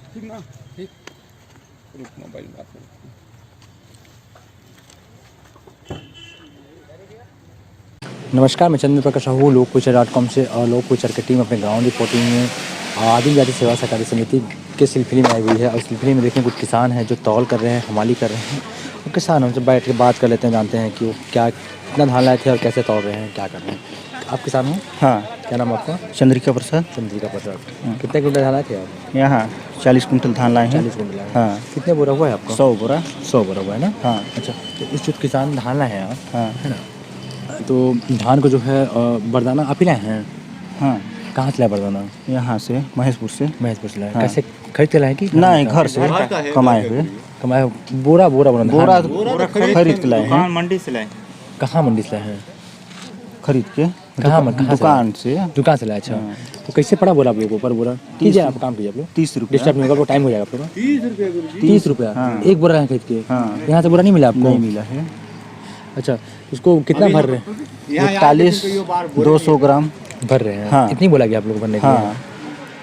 ठीक ना, ठीक। रुक मोबाइल बात करो। नमस्कार, मैं चंद्र प्रकाश साहू लोकपुचर.com से और लोकपुचर की टीम अपने ग्राउंड रिपोर्टिंग में आदिम जाति सेवा सहकारी समिति के सिलसिले में आई हुई है। और सिलसिले में देखने कुछ किसान हैं जो तौल कर रहे हैं, हमाली कर रहे हैं। और किसान हमसे बैठ के बात कर लेते हैं, जानते हैं कि वो क्या कितना धान लाए थे और कैसे तौल रहे हैं, क्या कर रहे हैं। आप किसान हो? हाँ। क्या नाम है आपका? चंद्रिका प्रसाद। चंद्रिका प्रसाद। कितने कुंटल धान लाए थे आप? यहाँ 40 कुंटल धान लाए हैं। 40 कुंटल लाए हैं। हाँ। कितने बोरा हुआ है आपका? 100 बोरा। 100 बोरा हुआ है ना? हाँ। अच्छा, तो इस जो किसान धान लाए हैं आप, हाँ है ना, तो धान को जो है बरदाना आप ही लाए हैं? हाँ। कहाँ से लाए बरदाना? यहाँ से महेशपुर से। महेशपुर से लाए। हाँ। कैसे खरीद के लाए कि नहीं, घर से कमाए हुए। कमाए? बोरा बोरा बोरा खरीद के लाए हैं। मंडी से लाए। कहाँ मंडी से लाए हैं? खरीद के कहाँ दुकान से। दुकान से लाए। अच्छा, हाँ। तो कैसे पड़ा बोरा आप लोगों को पर बोरा? कीजिए, आप काम कीजिए आप लोग। 30 रुपये। डिस्टर्ब नहीं होगा, टाइम हो जाएगा आप लोग का। 30 रुपया? हाँ। एक बोरा है खरीद के? हाँ। यहाँ से बोरा नहीं मिला आपको? नहीं मिला है। अच्छा, उसको कितना भर रहे हैं? 41 200 ग्राम भर रहे हैं? हाँ। इतनी बोला गया आप लोग को भरने के लिए? हाँ।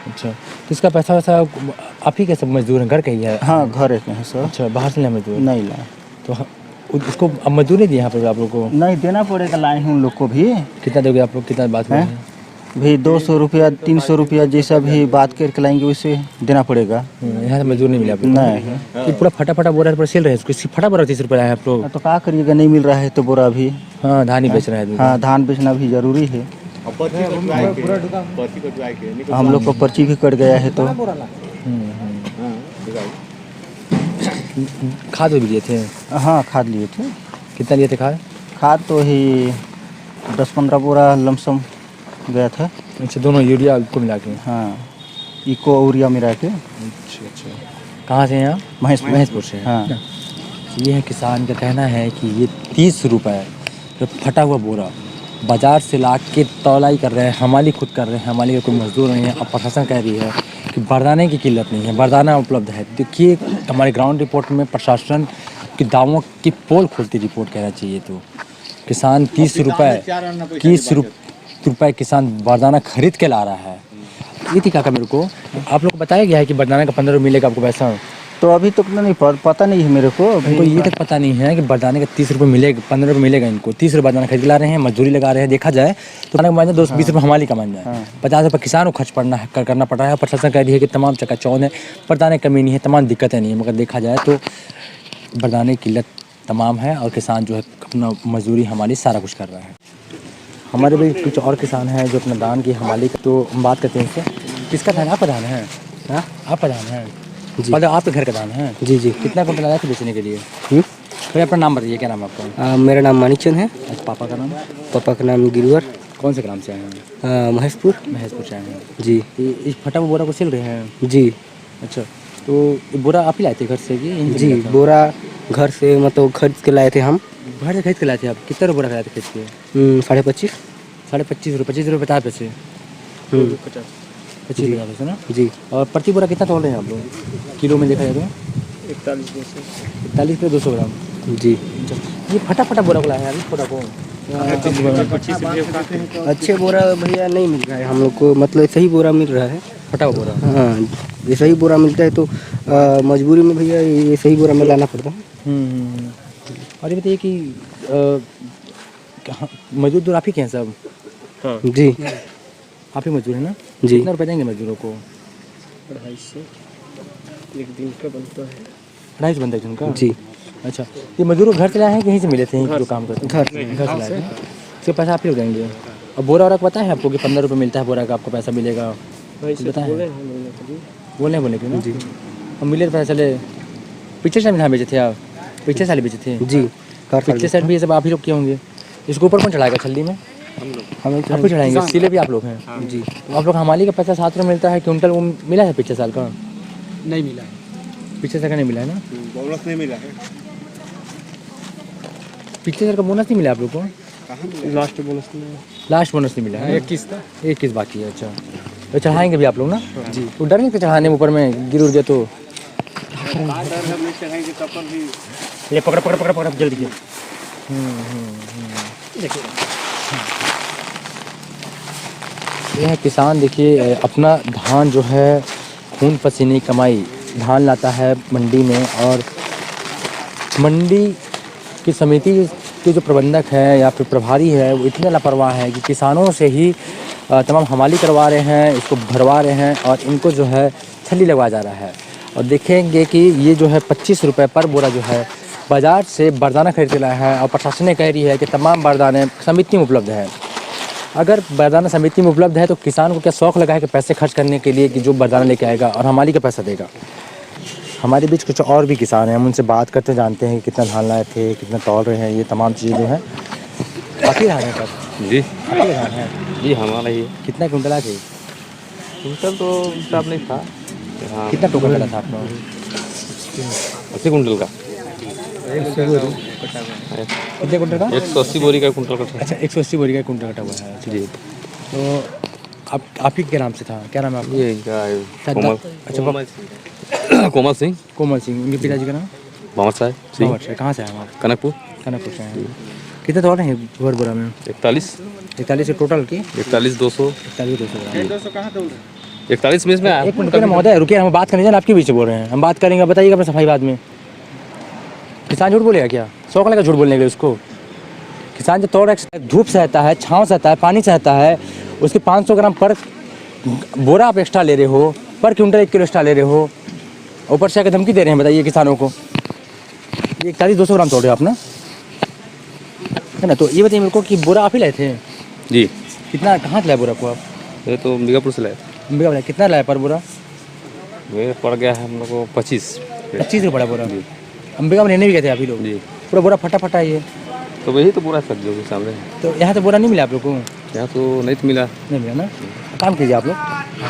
अच्छा, तो इसका पैसा वैसा आप ही के सब मजदूर हैं, घर के ही है? हाँ, घर एक है सर। अच्छा, बाहर से लाए मजदूर? नहीं ला। तो उसको अब मजदूर नहीं दिए यहाँ पर आप लोग को? नहीं देना पड़ेगा, लाए हैं उन लोग को भी। कितना दोगे आप लोग? कितना बात हैं? भी 200 रुपया 300 रुपया जैसा भी बात करके लाएंगे वैसे देना पड़ेगा। यहाँ से मजदूर नहीं मिला आप लोग? नहीं। ये पूरा फटा फटा बोरा पर सेल रहे हैं, इसको फटा बोरा 30 रुपये लाए आप लोग? तो क्या करिएगा, नहीं मिल रहा है तो बोरा भी। हाँ, धान ही बेच रहे हैं। हाँ, धान बेचना भी जरूरी है। हम लोग को पर्ची भी कट गया है तो। खाद भी लिए थे? हाँ, खाद लिए थे। कितना लिए थे खाद? खाद तो ही 10-15 बोरा लमसम गया था। अच्छा, दोनों यूरिया को मिला के? हाँ, इको यूरिया मिला के। अच्छा अच्छा। कहाँ से हैं आप? महेशपुर से। हाँ। ये है किसान का कहना है कि ये 30 रुपये जो फटा हुआ बोरा बाज़ार से ला के तौलाई कर रहे हैं, हमाली खुद कर रहे हैं, हमाली का कोई मजदूर नहीं है। अब प्रशासन कह रही है कि बरदाने की किल्लत नहीं है, बरदाना उपलब्ध है। देखिए, हमारे ग्राउंड रिपोर्ट में प्रशासन के दावों की पोल खोलती रिपोर्ट कहना चाहिए। तो किसान 30 रुपये किसान बरदाना खरीद के ला रहा है। ये थी काका, मेरे को आप लोग को बताया गया है कि बरदाना का 15 रुपये मिलेगा आपको पैसा? तो अभी तक नहीं पता नहीं है मेरे को। इनको ये तक पता नहीं है कि बरदाने का 30 रुपये मिलेगा, 15 रुपये मिलेगा इनको। 30 रुपये बरदाना खरीद ला रहे हैं, मजदूरी लगा रहे हैं। देखा जाए तो मान जाए 220 रुपये हमारी कमान जाए, 50 रुपये किसान को खर्च करना पड़ रहा है। प्रशासन कह रही है कि तमाम चकाचौंध है, बरदाने की कमी नहीं है, तमाम दिक्कतें नहीं है। मगर देखा जाए तो बरदाने की किल्लत तमाम है और किसान जो है अपना मजदूरी हमारी सारा कुछ कर रहा है। हमारे भी कुछ और किसान हैं जो अपना धान की हमाली, तो हम बात करते हैं इससे। किसका धान? आपका धान है? हाँ, आपका धान है जी? आपके घर का धान है? जी जी। कितना कुंटल लाया था बेचने के लिए? भाई अपना नाम बताइए, क्या नाम है आपका? मेरा नाम मानिकचंद है। अच्छा, पापा का नाम? पापा का नाम गिरवर। कौन से ग्राम से आए हैं? महेशपुर से आए हैं जी। इस फटा हुआ बोरा को सिल रहे हैं जी? अच्छा, तो ये बोरा आप ही लाए थे घर से कि? जी, बोरा घर से मतलब खरीद के लाए थे हम। घर से खरीद के लाए थे आप? कितना बोरा खरीद के? 25.5। 25.5 रुपये? 25 रुपये 50 पैसे? 25 रुपये पैसे ना जी। और प्रति बोरा कितना तोल रहे हैं आप लोग किलो में देखा जाए तो? 41 रुपये 200 ग्राम जी। ये फटा फटा बोरा को लाया है फोटा को? अच्छे बोरा भैया नहीं मिल रहा है हम लोग को, मतलब सही बोरा मिल रहा है। फटा हुआ बोरा? हाँ, ये सही बोरा मिलता है तो मजबूरी में भैया ये सही बोरा में लाना पड़ता है। और ये बताइए कि मजदूर आप ही के हैं सब? हाँ जी। आप ही मजदूर है ना जी? कितना रुपये देंगे मजदूरों को? 250 एक दिन का बनता है। 250 बनता है दिन का? जी। अच्छा, ये मजदूर घर से लाए हैं कि यहीं से मिले थे जो काम करते हैं? घर से लाए हैं। इसके पैसा आप ही लोग देंगे? और बोरा वोरा पता है आपको कि 15 रुपये मिलता है बोरा का, आपको पैसा मिलेगा? बताएं। बोले क्यों ना जी? और मिले तो पता चले। पिछले साल धान बेचे थे आप? पिछले साल बेचे थे जी? पिछले साल भी ये सब आप ही लोग किए होंगे। इसको ऊपर कौन चढ़ाएगा छल्ली में? हम लोग आप ही चढ़ाएंगे, सिले भी आप लोग हैं जी? तो आप लोग हमाली का पैसा 7 रुपये मिलता है, क्विंटल वो मिला है पिछले साल का? नहीं मिला है। पिछले साल का नहीं मिला है ना? बोनस नहीं मिला है। पिछले साल का बोनस नहीं मिला आप लोग को? लास्ट बोनस नहीं। लास्ट बोनस नहीं मिला है? 21 था। 21 बाकी है। अच्छा, तो चढ़ाएंगे भी आप लोग ना जी? तो डर नहीं कि चढ़ाने में ऊपर में गिर गया तो? ले पकड़ जल्दी। ये है किसान, देखिए अपना धान जो है खून पसीने की कमाई धान लाता है मंडी में, और मंडी की समिति के जो प्रबंधक है या फिर प्रभारी है वो इतने लापरवाह हैं कि किसानों से ही तमाम हमाली करवा रहे हैं, इसको भरवा रहे हैं और इनको जो है छली लगवाया जा रहा है। और देखेंगे कि ये जो है 25 रुपये पर बोरा जो है बाज़ार से बारदाना खरीद के लाया है, और प्रशासन ने कह रही है कि तमाम बारदाने समिति में उपलब्ध है। अगर बारदाना समिति में उपलब्ध है तो किसान को क्या शौक़ लगा है कि पैसे खर्च करने के लिए कि जो बारदाना लेके आएगा और हमाली का पैसा देगा। हमारे बीच कुछ और भी किसान हैं, हम उनसे बात करते जानते हैं कि कितना धान लाए थे, कितना तौल रहे हैं, ये तमाम चीज़ें जो हैं। काफ़ी धान है सर जी काफ़ी धान है जी हमारा ही कितना कुंटल आ थे? कुंटल तो हिसाब नहीं था। हाँ कितना टोकन कटा था आपका? 80 कुंटल का। कितने कुंटल का? 180 बोरी का कुंटल का था। अच्छा 180 बोरी का कुंटल कटा हुआ है जी। तो आप ही के नाम से था, क्या नाम है आपका? ये इनका कोमल। अच्छा कोमल सिंह। कोमल सिंह, उनके पिताजी का नाम? भंवर साहब सिंह। भंवर साहब। कहाँ से है आप? कनकपुर। कनकपुर से हैं। कितने तोड़ रहे हैं बोरा में? 41 टोटल की 41 200 41 ग्राम। 41 में इसमें एक मिनट रुकिए महोदय, रुकिए, हम बात करने जाए, आपके बीच बोल रहे हैं, हम बात करेंगे, बताइएगा अपने सफाई बाद में। किसान झूठ बोलेगा क्या? शौक लगा झूठ बोलने के लिए उसको? किसान जब तोड़ धूप सहता है, छाँव सहता है, पानी सहता है, उसके 500 ग्राम पर बोरा आप एक्स्ट्रा ले रहे हो, पर क्विंटल 1 किलो एक्स्ट्रा ले रहे हो, ऊपर से आकर धमकी दे रहे हैं। बताइए किसानों को ये 41-200 ग्राम तोड़ रहे हो आप ना, है ना? तो ये बताइए मेरे को कि बोरा आप ही लाए थे? जी। कितना, कहाँ से लाए बोरा को आप? ये तो अंबिकापुर से लाए। अंबिका कितना लाया पर बोरा? ये पड़ गया है हम लोग को 25 रुपये पड़ा बोरा। अंबिका में लेने भी गए थे आप ही लोग? जी। पूरा बोरा फटा फटा है ये तो वही तो पूरा सब जो भी सामने है। तो यहाँ तो बोरा नहीं मिला आप लोग को? यहाँ तो नहीं तो मिला। नहीं मिला ना? काम कीजिए आप लोग,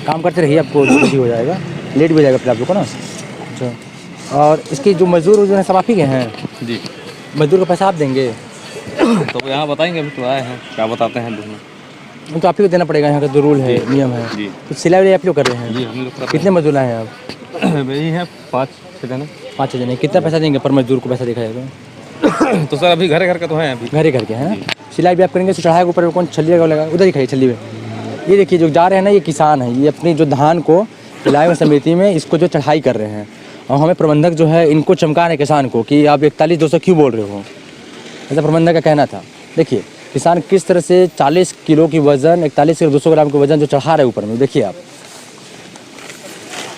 काम करते रहिए, आपको जल्दी हो जाएगा, लेट भी हो जाएगा फिर आप लोग को ना। अच्छा, और इसके जो मजदूर जो है सब आप ही के हैं? जी। मजदूर का पैसा आप देंगे? तो यहाँ बताएंगे, अभी तो आए हैं, क्या बताते हैं दोनों। तो आप ही को देना पड़ेगा, यहाँ का तो रूल है, नियम है जी। तो सिलाई विलाई आप लोग कर रहे हैं? जी हम लोग कितने मजदूर आए हैं आप? वही है 5-6 जने। 5 जने। कितना पैसा देंगे पर मजदूर को? पैसा देखा जाएगा तो सर अभी घर का तो है, अभी घर के है ना? सिलाई भी आप करेंगे तो चढ़ाए के ऊपर कौन छल्ली लगा, उधर ही खाइए छल्ली में। ये देखिए जो जा रहे हैं ना, ये किसान है, ये अपनी जो धान को पिलाए हुए समिति में इसको जो चढ़ाई कर रहे हैं, और हमें प्रबंधक जो है इनको चमका रहे किसान को कि आप 41-200 क्यों बोल रहे हो, ऐसा प्रबंधक का कहना था। देखिए किसान किस तरह से 40 किलो की वज़न, 41 से 200 ग्राम का वज़न जो चढ़ा रहे ऊपर में, देखिए आप।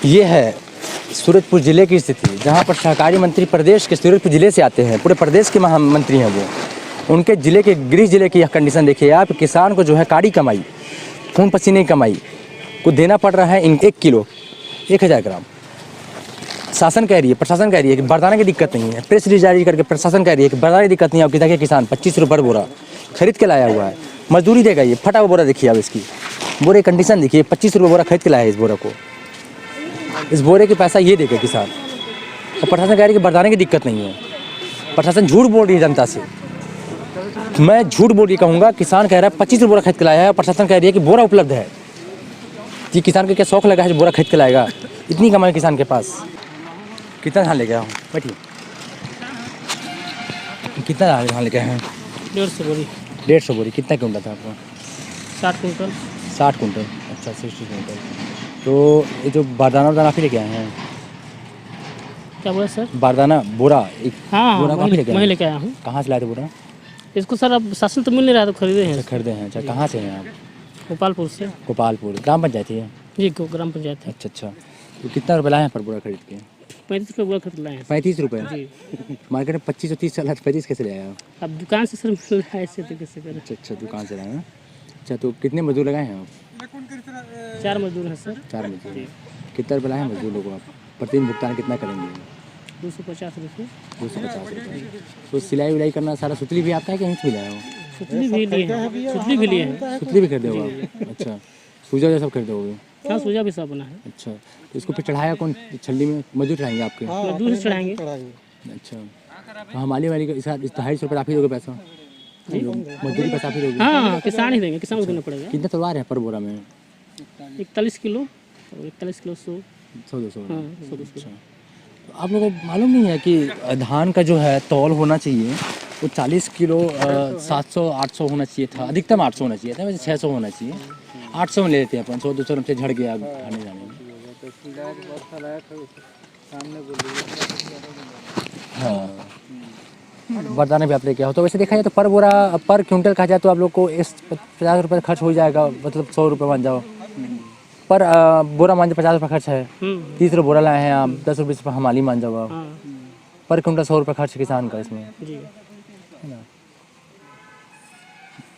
ये है सूरजपुर ज़िले की स्थिति, जहाँ पर सहकारी मंत्री प्रदेश के सूरजपुर ज़िले से आते हैं, पूरे प्रदेश के महामंत्री हैं वो। उनके ज़िले के गृह ज़िले की यह कंडीशन देखिए आप। किसान को जो है काड़ी कमाई, खून पसीने की कमाई को देना पड़ रहा है 1 किलो 1000 ग्राम। शासन कह रही है, प्रशासन कह रही है कि बारदाना की दिक्कत नहीं है, प्रेस रिलीज जारी करके प्रशासन कह रही है कि बारदाना की दिक्कत नहीं है। देखिए किसान 25 रुपये बोरा खरीद के लाया हुआ है, मजदूरी देगा। ये फटा हुआ बोरा देखिए आप, इसकी बोरे की कंडीशन देखिए, 25 रुपये बोरा खरीद के लाया है इस बोरा को। इस बोरे के पैसा ये देगा किसान, और प्रशासन कह रही है कि बारदाने की दिक्कत नहीं है। प्रशासन झूठ बोल रही है जनता से, मैं झूठ बोल रही कहूँगा। किसान कह रहा है 25 रुपये बोरा खरीद के लाया है, और प्रशासन कह रही है कि बोरा उपलब्ध है। ये किसान को क्या शौक लगा है जो बोरा खरीद के लाएगा? इतनी कमाई किसान के पास। कितना धान लेके आया हूँ, बैठिए। कितना धान लेके आए हैं? 150 बोरी। 150 बोरी। कितना क्विंटल था आपको? 60 कुंटल। 60 कुंटल। अच्छा 60 कुंटल। तो ये जो बारदाना आप ही लेके आए हैं? क्या बोला सर? बारदाना बोरा एक हाँ बोरा काफ़ी लेके आए मैं हैं? लेके आया हूँ। कहाँ से लाए थे बोरा? इसको सर अब शासन तो मिल नहीं रहा तो खरीदे हैं। खरीदे हैं। अच्छा कहाँ से हैं आप? गोपालपुर से। गोपालपुर ग्राम पंचायत है? जी ग्राम पंचायत है। अच्छा। तो कितना रुपये लाए हैं पर बोरा खरीद के? 35 रुपये बोरा खरीद लाए हैं। 35 रुपये? जी। मार्केट में 25 और 30 चल रहा है, 35 कैसे ले आया? अब दुकान से सर मिल रहा है, ऐसे तो कैसे करें। अच्छा दुकान से लाए हैं। अच्छा तो कितने मजदूर लगाए हैं आप? 4 मजदूर हैं सर। 4 मजदूर। कितना रुपये लाए हैं मजदूरों को आप? प्रतिदिन भुगतान कितना करेंगे? 250 रुपये। 250 रुपये। तो सिलाई विलाई करना सारा सुतली भी आता है कि यहीं से मिलाया हो? सुतली भी लिए हैं। सुतली भी लिए हैं। सुतली भी खरीदे हो आप? अच्छा सूजा वजह सब खरीदे होगे? हाँ सूजा भी सब बना है। अच्छा तो इसको फिर चढ़ाया कौन? छल्ली में मजदूर चढ़ाएंगे आपके? मजदूर से चढ़ाएंगे। अच्छा तो हमाली वाली का इस 250 रुपये आप ही दोगे पैसा? मजदूरी पैसा आप ही दोगे? हाँ किसान ही देंगे, किसान को देना पड़ेगा। कितना तलवार है पर बोरा में? 41 किलो और 41 किलो 100। 100-200। हाँ 100-200। अच्छा तो आप लोगों को मालूम नहीं है कि धान का जो है तौल होना चाहिए वो 40 किलो 700-800 होना चाहिए था, अधिकतम 800 होना चाहिए था, वैसे 600 होना चाहिए। 800 में ले लेते हैं अपन, 100-200 रुपये झड़ गया आने जाने में। हाँ बारदाना भी आप लेके आओ। तो वैसे देखा जाए तो पर बोरा पर क्विंटल कहा जाए तो आप लोग को इस 50 रुपये खर्च हो जाएगा, मतलब 100 रुपये मान जाओ पर बोरा मान जाओ 50 रुपये खर्च है। 30 रुपये बोरा लाए हैं आप, 10 रुपये रुपये हमाली मान जाओ आप, हाँ पर क्विंटल 100 रुपये खर्च किसान का इसमें। जी।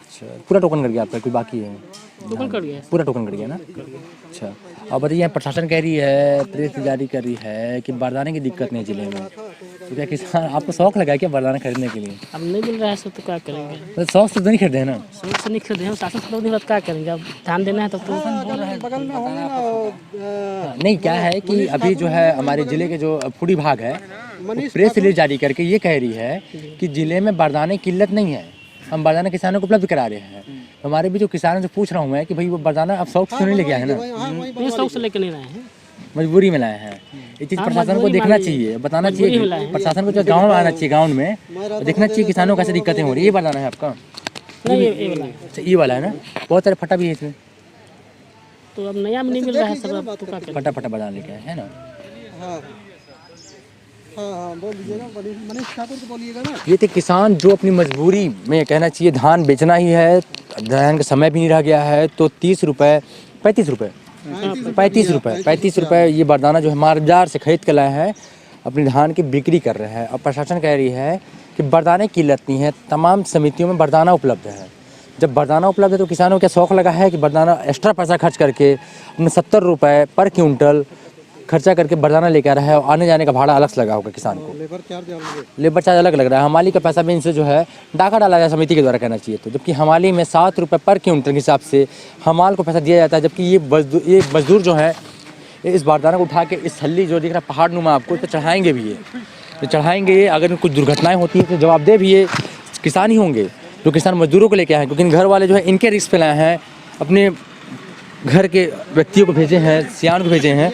अच्छा पूरा टोकन कर गया आपका, कोई बाकी है? टोकन कर गया है। पूरा टोकन कर गया ना। अच्छा अब बताइए यहाँ प्रशासन कह रही है, प्रेस जारी कर रही है कि बारदाने की दिक्कत नहीं जिले में, तो क्या किसान आपको शौक लगा है क्या बारदाना खरीदने के लिए? अब नहीं मिल रहा है सब तो क्या करेंगे, तो शौक से तो नहीं खरीदे हैं ना? शौक से नहीं खरीदे हैं, शासन से नहीं क्या करेंगे, अब ध्यान देना है तब तो। नहीं क्या है कि अभी जो है हमारे जिले के जो फूड विभाग है प्रेस रिलीज जारी करके ये कह रही है कि जिले में बारदाने की किल्लत नहीं है, हम बारदाना किसानों को उपलब्ध करा रहे हैं। तो हमारे भी जो किसानों से पूछ रहा हूँ मैं कि भाई वो बारदाना आप शौक से नहीं लेके आए हैं ना? नहीं शौक से लेके नहीं लाए हैं, मजबूरी में लाए हैं। ये चीज़ प्रशासन को मजबूरी देखना मान लीजिए। चाहिए, बताना मजबूरी चाहिए में लाए हैं। प्रशासन को, जो गाँव में आना चाहिए, गाँव में और देखना चाहिए किसानों को कैसे दिक्कतें हो रही है। ये बारदाना है आपका? नहीं ये वाला है। अच्छा ये वाला है ना, बहुत सारे फटा भी है इसमें, तो अब नया में नहीं मिल रहा है सब, अब तो क्या करेंगे। फटा फटा बारदाना लेके आए है ना। ये थे किसान जो अपनी मजबूरी में, कहना चाहिए धान बेचना ही है, धान का समय भी नहीं रह गया है, तो 30 रुपये 35 रुपये 35 रुपये ये बारदाना जो है बाजार से खरीद के लाए हैं, अपनी धान की बिक्री कर रहे हैं। अब प्रशासन कह रही है कि बारदाने की किल्लत नहीं है, तमाम समितियों में बारदाना उपलब्ध है। जब बारदाना उपलब्ध है तो किसानों को क्या शौक लगा है कि बारदाना एक्स्ट्रा पैसा खर्च करके अपने 70 रुपये पर क्विंटल खर्चा करके बारदाना लेकर आ रहा है, और आने जाने का भाड़ा अलग से लगा होगा किसान को, लेबर चार्ज अलग लग रहा है। हमाली का पैसा भी इनसे जो है डाका डाला जाए समिति के द्वारा, कहना चाहिए तो, जबकि हमाली में 7 रुपये पर क्विंटल के हिसाब से हमाल को पैसा दिया जाता है। जबकि ये मजदूर जो है इस बारदाना को उठा के इस हल्ली जो दिख रहा है पहाड़ नुमा आपको, इस पर चढ़ाएंगे भी, ये तो चढ़ाएंगे ये, अगर कुछ दुर्घटनाएँ होती हैं तो जवाबदेह भी ये किसान ही होंगे, जो किसान मजदूरों को लेके आए हैं। क्योंकि घर वाले जो है इनके रिस्क पे लाए हैं, अपने घर के व्यक्तियों को भेजे हैं, सियान को भेजे हैं,